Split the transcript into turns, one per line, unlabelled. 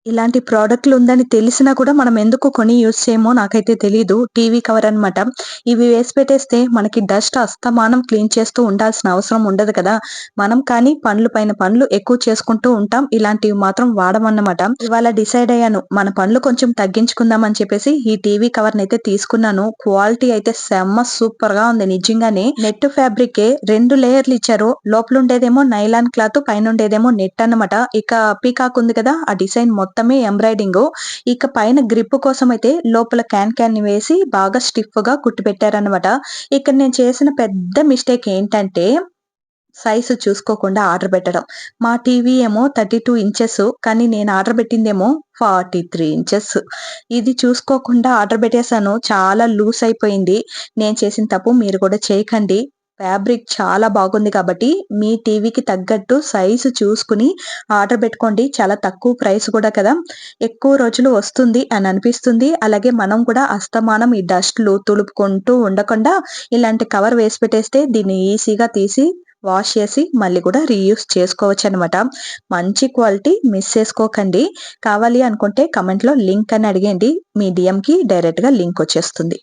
ఇలాంటి ప్రోడక్ట్‌లు ఉందని తెలిసినా కూడా మనం ఎందుకు కొని యూజ్ చేయమో నాకైతే తెలీదు. టీవీ కవర్ అనమాట. ఇవి వేసి పెట్టేస్తే మనకి డస్ట్ అస్తమానం క్లీన్ చేస్తూ ఉండాల్సిన అవసరం ఉండదు కదా! మనం కానీ పనులు పైన పనులు ఎక్కువ చేసుకుంటూ ఉంటాం. ఇలాంటివి మాత్రం వాడమన్నమాట. ఇవాళ డిసైడ్ అయ్యాను. మన పనులు కొంచెం తగ్గించుకుందాం అని చెప్పేసి ఈ టీవీ కవర్‌నైతే తీసుకున్నాను. క్వాలిటీ అయితే సెమ్మ సూపర్‌గా ఉంది నిజంగానే. నెట్ ఫ్యాబ్రికే 2 లేయర్‌లు ఇచ్చారు. లోపలుండేదేమో నైలాన్ క్లాత్, పైనుండేదేమో నెట్ అన్నమాట. ఇక పీకాక్ ఉంది కదా! ఆ డిజైన్ మొత్తమే ఎంబ్రాయిడింగు. ఇక పైన గ్రిప్ కోసమైతే లోపల క్యాన్‌ని వేసి బాగా స్టిఫ్‌గా కుట్టిపెట్టారన్నమాట. ఇక్కడ నేను చేసిన పెద్ద మిస్టేక్ ఏంటంటే సైజ్ చూసుకోకుండా ఆర్డర్ పెట్టడం. మా టీవీ ఏమో 32 ఇంచెస్ కానీ నేను ఆర్డర్ పెట్టిందేమో 43 ఇంచెస్. ఇది చూసుకోకుండా ఆర్డర్ పెట్టేసాను. చాలా లూజ్ అయిపోయింది. నేను చేసిన తప్పు మీరు కూడా చేయకండి. ఫ్యాబ్రిక్ చాలా బాగుంది కాబట్టి మీ టీవీకి తగ్గట్టు సైజు చూసుకొని ఆర్డర్ పెట్టుకోండి. చాలా తక్కువ ప్రైస్ కూడా కదా! ఎక్కువ రోజులు వస్తుంది అని అనిపిస్తుంది. అలాగే మనం కూడా అస్తమానం ఈ డస్ట్‌లు తులుపుకుంటూ ఉండకుండా ఇలాంటి కవర్ వేసి పెట్టేస్తే దీన్ని ఈజీగా తీసి వాష్ చేసి మళ్ళీ కూడా రీయూజ్ చేసుకోవచ్చనమాట. మంచి క్వాలిటీ మిస్ చేసుకోకండి. కావాలి అనుకుంటే కామెంట్‌లో లింక్ అని అడిగేయండి. మీ డీఎంకి డైరెక్ట్‌గా లింక్ వచ్చేస్తుంది.